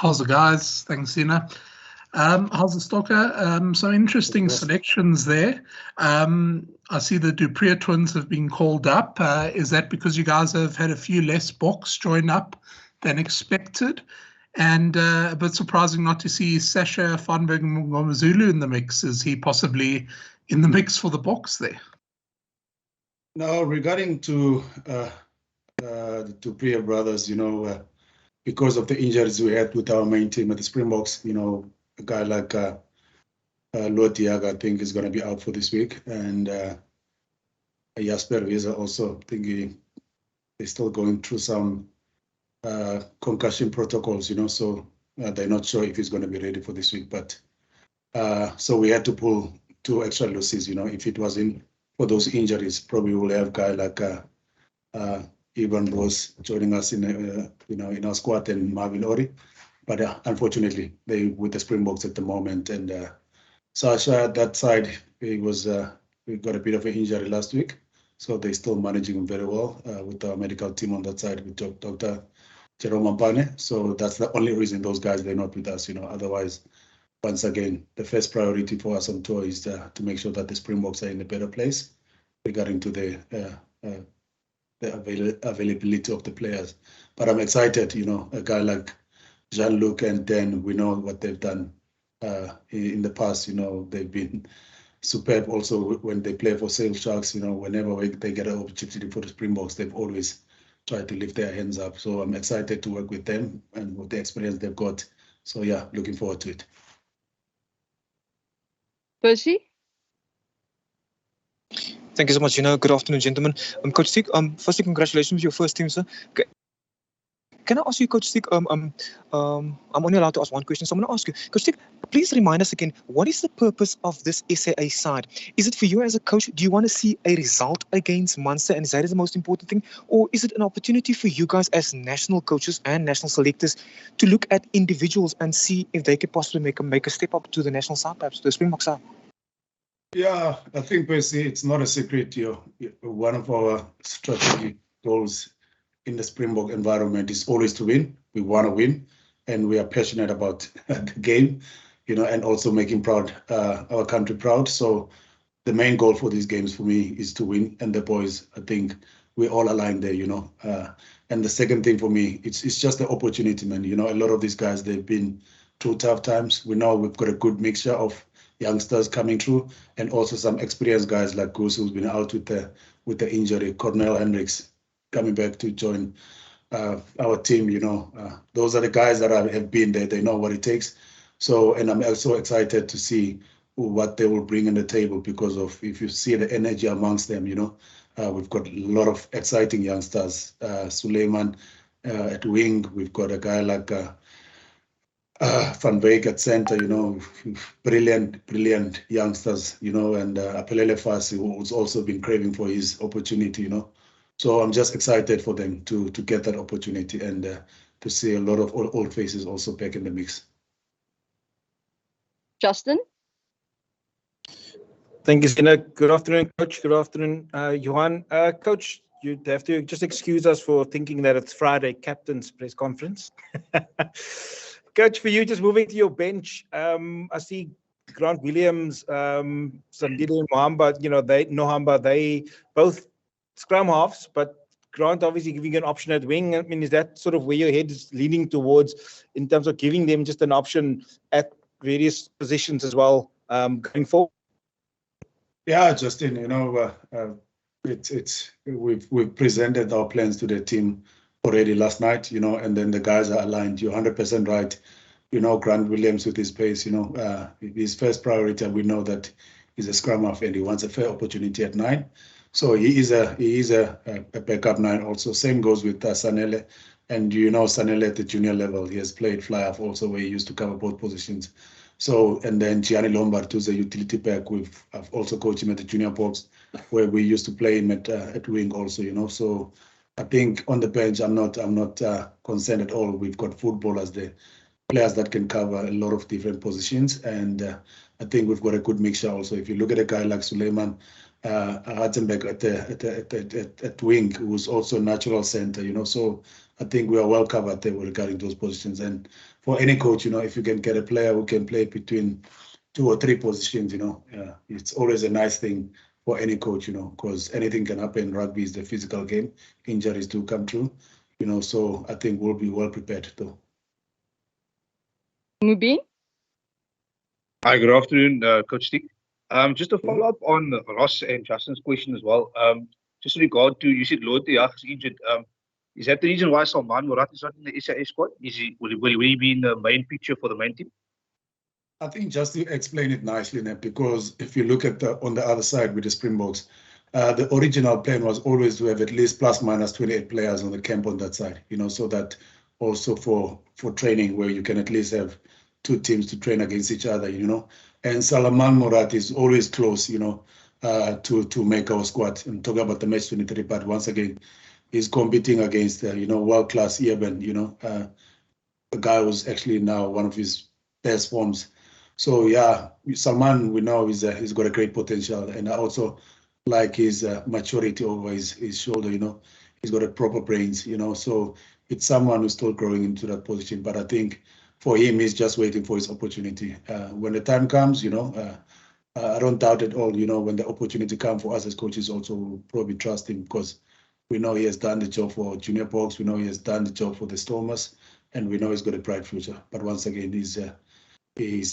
How's it, guys? Thanks, Zina. How's the Stocker? Some interesting selections there. I see the Dupree twins have been called up. Is that because you guys have had a few less Boks join up than expected? And a bit surprising not to see Sasha van Mzwandile in the mix. Is he possibly in the mix for the Boks there? No, regarding to the Dupree brothers, because of the injuries we had with our main team at the Springboks, a guy like Lotiaga, I think, is going to be out for this week. And Jasper Wiese also, I think he's still going through some concussion protocols, so they're not sure if he's going to be ready for this week. But so we had to pull 2 extra losses, if it wasn't for those injuries, probably we'll have a guy like Ivan Rose joining us in our squad and Marvin Ori. But unfortunately, they with the Springboks at the moment. And Sasha, that side, we got a bit of an injury last week. So they're still managing him very well with our medical team on that side with Dr. Jerome Ampane. So that's the only reason those guys, they're not with us. Otherwise, once again, the first priority for us on tour is to make sure that the Springboks are in a better place regarding to the availability of the players. But I'm excited, a guy like Jean-Luc and Dan, we know what they've done in the past. They've been superb also when they play for Sale Sharks. Whenever they get an opportunity for the Springboks, they've always tried to lift their hands up. So I'm excited to work with them and with the experience they've got. So yeah, looking forward to it. Percy? Thank you so much, Good afternoon, gentlemen. Coach Stick, firstly, congratulations with your first team, sir. Can I ask you, Coach Stick, I'm only allowed to ask one question, so I'm going to ask you. Coach Stick, please remind us again, what is the purpose of this SAA side? Is it for you as a coach? Do you want to see a result against Munster, and is that the most important thing? Or is it an opportunity for you guys as national coaches and national selectors to look at individuals and see if they could possibly make a step up to the national side, perhaps to the Springbok side? Yeah, I think, Percy, it's not a secret. One of our strategic goals in the Springbok environment is always to win. We want to win, and we are passionate about the game, and also making our country proud. So the main goal for these games for me is to win, and the boys, I think we're all aligned there, And the second thing for me, it's just the opportunity, man. A lot of these guys, they've been through tough times. We know we've got a good mixture of youngsters coming through, and also some experienced guys like Goose, who's been out with the injury, Cornel Hendricks coming back to join our team. Those are the guys that have been there. They know what it takes. So, and I'm also excited to see what they will bring on the table, because of, if you see the energy amongst them, we've got a lot of exciting youngsters. Suleiman at wing, we've got a guy like Van Wyk at center, brilliant youngsters, and Apelele Fasi, who's also been craving for his opportunity, So I'm just excited for them to get that opportunity, and to see a lot of old faces also back in the mix. Justin? Thank you, Zina. Good afternoon, Coach. Good afternoon, Johan. Coach, you'd have to just excuse us for thinking that it's Friday captain's press conference. Coach, for you, just moving to your bench, I see Grant Williams, Mzwandile and Nohamba, they both scrum halves, but Grant obviously giving an option at wing. I mean, is that sort of where your head is leaning towards in terms of giving them just an option at various positions as well going forward? Yeah, Justin, we've presented our plans to the team already last night, and then the guys are aligned. You're 100% right. Grant Williams with his pace, his first priority, we know that he's a scrum half and he wants a fair opportunity at 9. So he is a backup 9 also. Same goes with Sanele. And Sanele at the junior level, he has played fly half also, where he used to cover both positions. So, and then Gianni Lombard, who's a utility back, I've also coached him at the junior box, where we used to play him at wing also, So I think on the bench, I'm not concerned at all. We've got footballers there, players that can cover a lot of different positions, and I think we've got a good mixture also. If you look at a guy like Suleiman Hartenberg at wing, who's also a natural center, So I think we are well covered there regarding those positions. And for any coach, if you can get a player who can play between 2 or 3 positions, it's always a nice thing for any coach, because anything can happen. Rugby is the physical game. Injuries do come through, so I think we'll be well prepared though. Mubin? Hi, good afternoon, Coach Stick. Just to follow up on Ross and Justin's question as well. Just in regard to, you said Lloyd de Jager is injured. Is that the reason why Salman Murat is not in the SAS squad? Will he be in the main picture for the main team? I think just to explain it nicely, Nep, because if you look at on the other side with the Springboks, the original plan was always to have at least plus minus 28 players on the camp on that side, so that also for training where you can at least have 2 teams to train against each other, And Salman Murat is always close, to make our squad. And talk about the match 23, but once again, he's competing against, world-class Eben, a guy who's actually now one of his best forms. So yeah, Salman, we know he's got a great potential, and I also like his maturity over his shoulder. He's got a proper brains. So it's someone who's still growing into that position. But I think for him, he's just waiting for his opportunity. When the time comes, I don't doubt at all. When the opportunity comes for us as coaches, also we'll probably trust him because we know he has done the job for Junior Box. We know he has done the job for the Stormers, and we know he's got a bright future. But once again, he's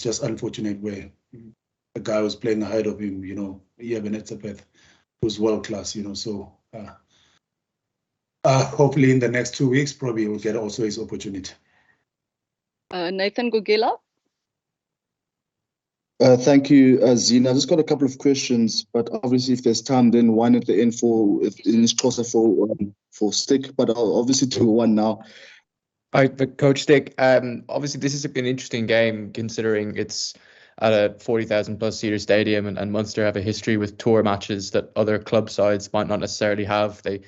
just unfortunate where the guy who's playing ahead of him, Eben Etzebeth, who's world class, So hopefully in the next 2 weeks, probably we'll get also his opportunity. Nathan Gogela? Thank you, Zina. I've just got a couple of questions, but obviously if there's time, then one at the end in this process for Stick, but I'll obviously do one now. But Coach Stick, obviously this has been an interesting game considering it's at a 40,000 plus seater stadium, and Munster have a history with tour matches that other club sides might not necessarily have. They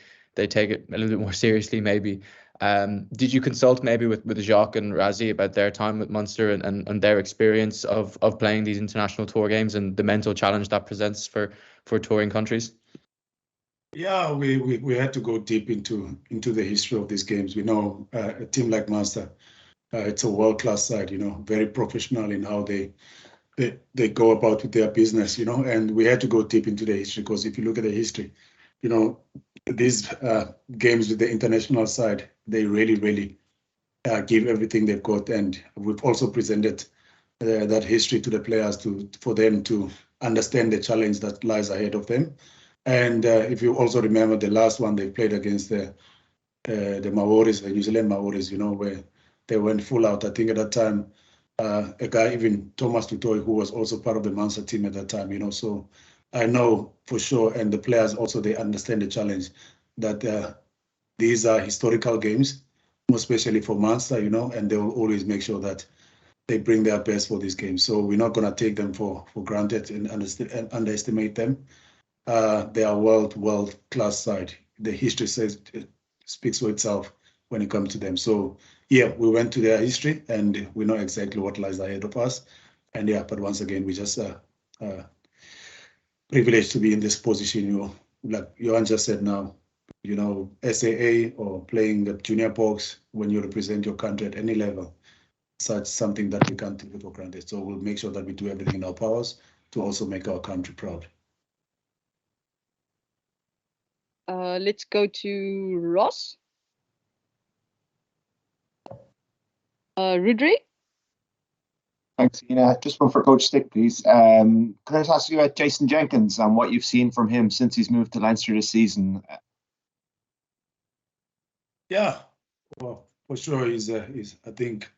take it a little bit more seriously maybe. Did you consult maybe with Jacques and Razi about their time with Munster and their experience of playing these international tour games and the mental challenge that presents for touring countries? Yeah, we had to go deep into the history of these games. We know a team like Munster, it's a world-class side, very professional in how they go about with their business, and we had to go deep into the history because if you look at the history, these games with the international side, they really, really give everything they've got. And we've also presented that history to the players for them to understand the challenge that lies ahead of them. And if you also remember the last one they played against the Maoris, the New Zealand Maoris, where they went full out. I think at that time, a guy, even Thomas Tutoy, who was also part of the Munster team at that time, so I know for sure, and the players also, they understand the challenge that these are historical games, especially for Munster, and they will always make sure that they bring their best for these games. So we're not going to take them for granted and underestimate them. They are world-class side. The history speaks for itself when it comes to them. So yeah, we went to their history and we know exactly what lies ahead of us. And yeah, but once again, we just privileged to be in this position. Like Johan just said now, SAA or playing the junior box when you represent your country at any level, such something that we can't take it for granted. So we'll make sure that we do everything in our powers to also make our country proud. Let's go to Ross. Rudri? Thanks, Ina. Just one for Coach Stick, please. Can I just ask you about Jason Jenkins and what you've seen from him since he's moved to Leinster this season? Yeah, well, for sure. I think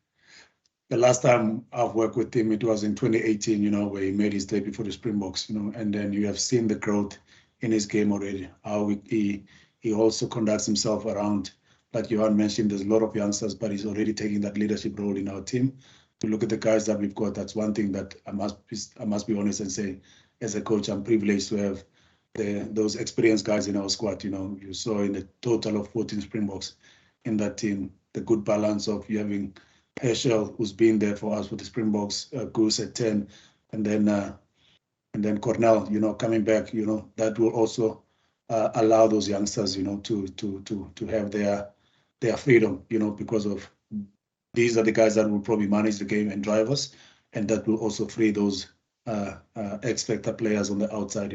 the last time I've worked with him, it was in 2018, where he made his debut for the Springboks, and then you have seen the growth in his game already, how he also conducts himself around, like Johan mentioned, there's a lot of youngsters, but he's already taking that leadership role in our team. To look at the guys that we've got, that's one thing that I must be honest and say, as a coach, I'm privileged to have those experienced guys in our squad. You saw in the total of 14 Springboks in that team, the good balance of you having Herschel, who's been there for us with the Springboks, Goose at 10, and then Cornell, coming back, that will also allow those youngsters, to have their their freedom, because of these are the guys that will probably manage the game and drive us, and that will also free those X factor players on the outside.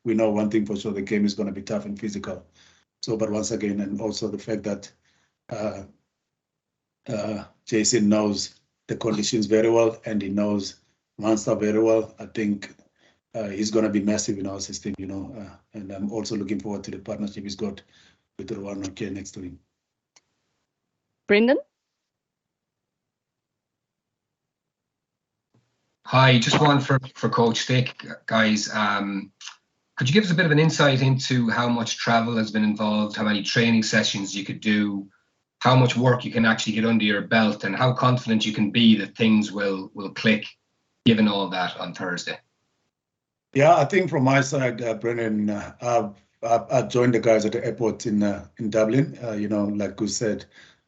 We know one thing for sure: the game is going to be tough and physical. So, but once again, and also the fact that Jason knows the conditions very well, and he knows Munster very well. I think he's going to be massive in our system, and I'm also looking forward to the partnership he's got with the one next to him. Brendan? Hi, just one for Coach Stick, guys. Could you give us a bit of an insight into how much travel has been involved, how many training sessions you could do, how much work you can actually get under your belt, and how confident you can be that things will click given all that on Thursday? Yeah, I think from my side, Brennan, I joined the guys at the airport in Dublin. Like Gus said,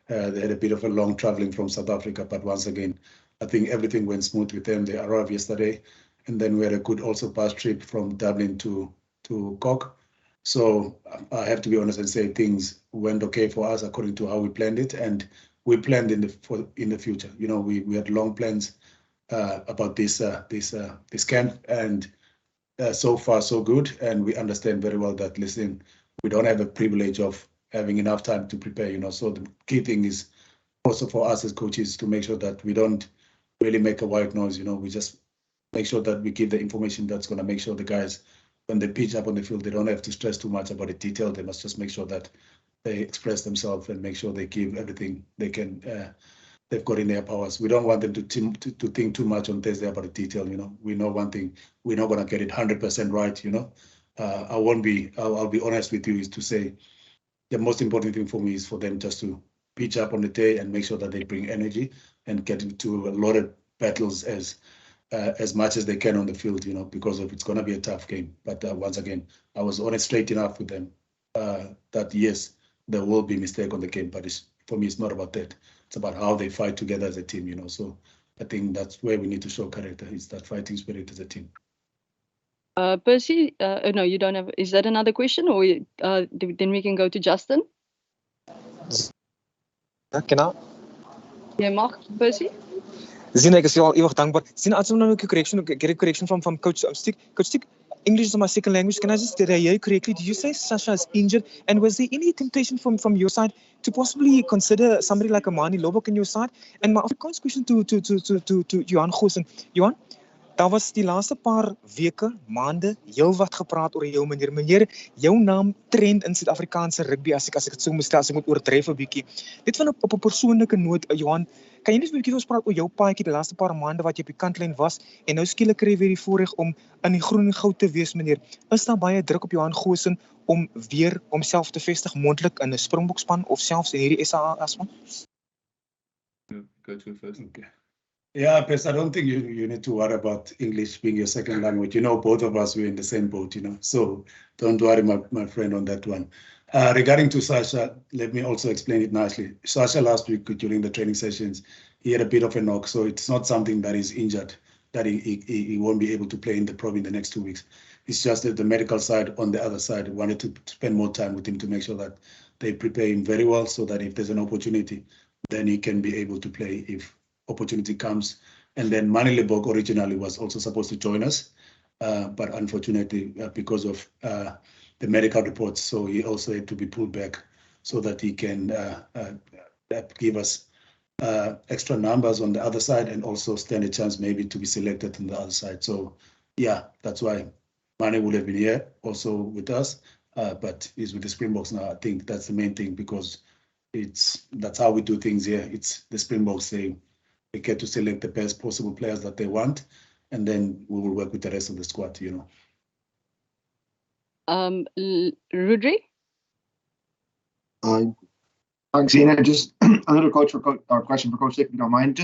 they had a bit of a long traveling from South Africa, but once again, I think everything went smooth with them. They arrived yesterday, and then we had a good also bus trip from Dublin to Cork. So I have to be honest and say things went okay for us according to how we planned it, and we planned in the future. We had long plans about this camp, and so far so good. And we understand very well that, listen, we don't have a privilege of having enough time to prepare. So the key thing is also for us as coaches to make sure that we don't really make a white noise. We just make sure that we give the information that's going to make sure the guys, when they pitch up on the field, they don't have to stress too much about the detail. They must just make sure that they express themselves and make sure they give everything they can. They've got in their powers. We don't want them to think too much on Thursday about the detail. We know one thing: we're not going to get it 100% right. I'll be honest with you, is to say the most important thing for me is for them just to pitch up on the day and make sure that they bring energy and get into a lot of battles as much as they can on the field, because it's going to be a tough game. But once again, I was honest, straight enough with them that yes, there will be mistake on the game, but for me, it's not about that. It's about how they fight together as a team, So I think that's where we need to show character, is that fighting spirit as a team. Percy, no, you don't have. Is that another question, or then we can go to Justin? Can I? Yeah, Mark, Percy. Zina, ek is al ewig dankbaar. Zina, as nou get a correction from Coach Stick. Coach Stick, English is my second language. Can I just did I hear you correctly? Did you say Sasha is injured? And was there any temptation from your side to possibly consider somebody like Amani Lobok in your side? And my Afrikaans question to Johan Goosen. Johan, daar was die laaste paar weke, maande, heel wat gepraat oor jou meneer. Meneer, jou naam trend in Suid-Afrikaanse rugby, as ek het so moet stel, as ek moet oordryf 'n bietjie. Dit van op 'n persoonlike noot, Johan, kan jy net 'n bietjie vir ons praat oor jou paadjie die laaste paar maande wat jy op die kantlyn was en nou skielik kry jy weer die voorreg om in die groen en goud te wees, meneer. Is daar baie druk op Johan Goosen om weer homself te vestig, moontlik in 'n Springbokspan of selfs in hierdie SA-span? Go to first. Okay. Yeah, Pes, I don't think you need to worry about English being your second language. Both of us were in the same boat, So don't worry, my friend, on that one. Regarding to Sasha, let me also explain it nicely. Sasha last week during the training sessions, he had a bit of a knock, so it's not something that is injured, that he won't be able to play in the Pro in the next 2 weeks. It's just that the medical side on the other side wanted to spend more time with him to make sure that they prepare him very well, so that if there's an opportunity, then he can be able to play if opportunity comes. And then Mani Lebok originally was also supposed to join us, but unfortunately because of the medical reports, so he also had to be pulled back so that he can give us extra numbers on the other side and also stand a chance maybe to be selected on the other side. So yeah, that's why Mani would have been here also with us, but he's with the Springboks now. I think that's the main thing, because that's how we do things here. It's the Springboks, they get to select the best possible players that they want, and then we will work with the rest of the squad, Rudri? Thanks, Zina. Just another question for Coach Stick, if you don't mind.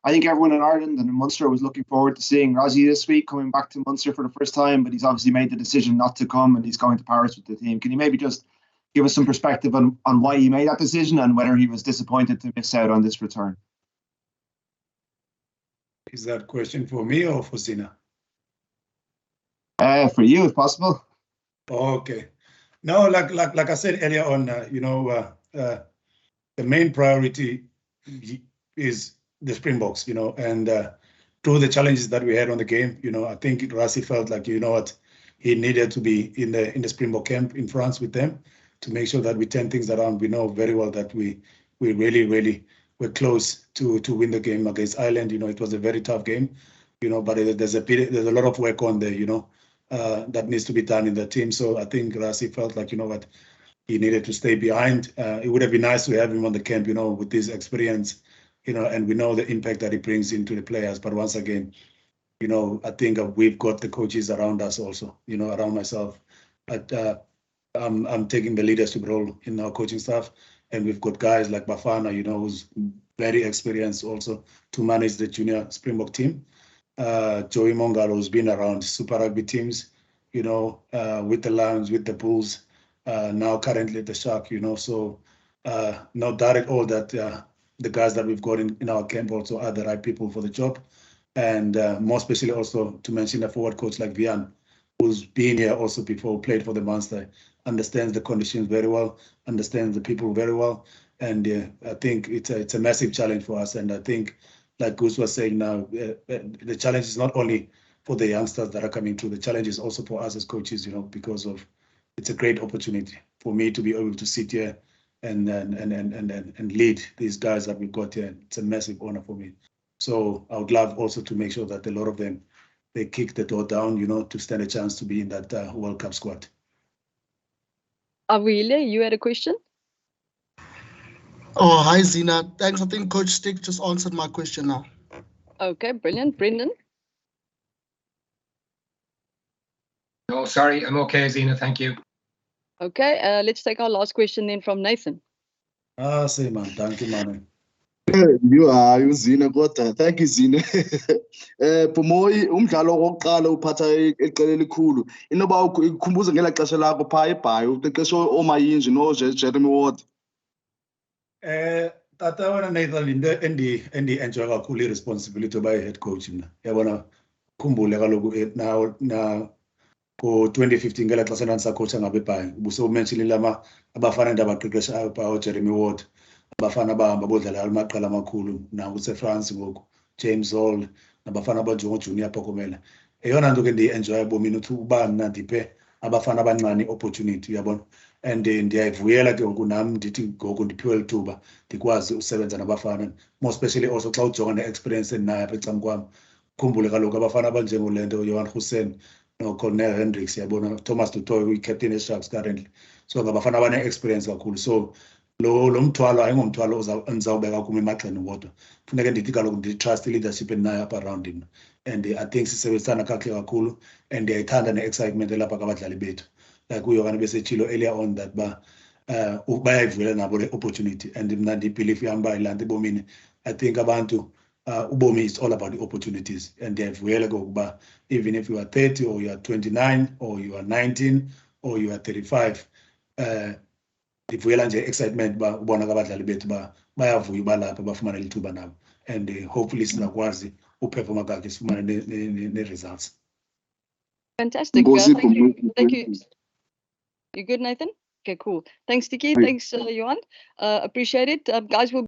I think everyone in Ireland and in Munster was looking forward to seeing Rozzy this week coming back to Munster for the first time, but he's obviously made the decision not to come, and he's going to Paris with the team. Can you maybe just give us some perspective on why he made that decision and whether he was disappointed to miss out on this return? Is that a question for me or for Zina? For you, if possible. Okay. No, like I said earlier on, the main priority is the Springboks, and through the challenges that we had on the game, I think Rassie felt like, what, he needed to be in the Springbok camp in France with them to make sure that we turn things around. We know very well that we really were close to win the game against Ireland. It was a very tough game, but there's a lot of work on there, that needs to be done in the team. So I think Rassie felt like, what, he needed to stay behind. It would have been nice to have him on the camp, with his experience, and we know the impact that he brings into the players. But once again, I think we've got the coaches around us also, around myself. But I'm taking the leadership role in our coaching staff, and we've got guys like Bafana, who's very experienced also to manage the junior Springbok team. Joey Mongalo, who's been around Super Rugby teams, with the Lions, with the Bulls, now currently the Shark, so no doubt at all that the guys that we've got in our camp also are the right people for the job. And more especially also to mention a forward coach like Vian, who's been here also before, played for the Munster, understands the conditions very well, understands the people very well. And I think it's a massive challenge for us. And I think, like Gus was saying now, the challenge is not only for the youngsters that are coming through, the challenge is also for us as coaches, because of it's a great opportunity for me to be able to sit here and lead these guys that we've got here. It's a massive honor for me. So I would love also to make sure that a lot of them, they kick the door down, to stand a chance to be in that World Cup squad. Awile, you had a question? Oh, hi, Zina. Thanks. I think Coach Stick just answered my question now. Okay, brilliant. Brendan? No, sorry, I'm okay, Zina. Thank you. Okay, let's take our last question then from Nathan. Say man, thank you, man. You Zina kodwa. Thank you, Zina. Pomoyi umdlalo wokuqala uphatha iqela elikhulu. Inoba ukhumbuza ngela xesha lakho phaa eBhayi uqeqesho omayinji no-Jeremy Ward. Tata wena Nathan enjoy kakhulu i-responsibility yoba yi-head coach mna. Yabona khumbule kaloku na ko-2015 ngela xesha ndandisakhowutsha ngabe eBhayi ubusewumentionile abafana ndabaqeqeshayo phaa uJeremy Ward, abafana abahamba bodlala amaqela amakhulu nakusefrance ngoku, James Hall, nabafana abanjengo-Junior Phokomela. Eyona nto ke ndiyi-enjoya ebomini uthi uba mna ndiphe abafana abancane i-opportunity, uyabona. And ndiyayivuyela ke ngoku nam ndithi ngoku ndiphiwe lithuba ndikwazi usebenza nabafana, more especially also xa ujonga ne-experience endinayo apha ecam kwam. Khumbule kaloku abafana abanjengolento Johan Hussein no-Cornel Hendricks, yabona, Thomas Dutoy uyi-captain ye-Sharks currently. So ngabafana abane-experience kakhulu. So lo mthwalo ayingomthwalo ndizawubeka kum emagxeni wodwa. Funeke ndithi kaloku ndi-trust i-leadership endinayo apha around him. And I think sisebenzisana kakuhle kakhulu, and ndiyayithanda ne-excitement elapha kabadlali bethu. Like uYohane besetshilo earlier on that bayayivuyela nabo le opportunity, and mna ndibelieve yam uba yilaa nto ebomini. I think abantu ubomi is all about the opportunities, and ndiyayivuyela ke ukuba even if you are 30 or you are 29 or you are 19 or you are 35, ndivuyela nje excitement uba ubona kabadlali bethu uba bayavuya uba lapha bafumane lithuba nabo, and hopefully sizakwazi uperforma kakuhle sifumane ne-results. Fantastic. Thank you. You good, Nathan? Okay, cool. Thanks, Tiki. Thanks, Johan. Appreciate it. Guys, we'll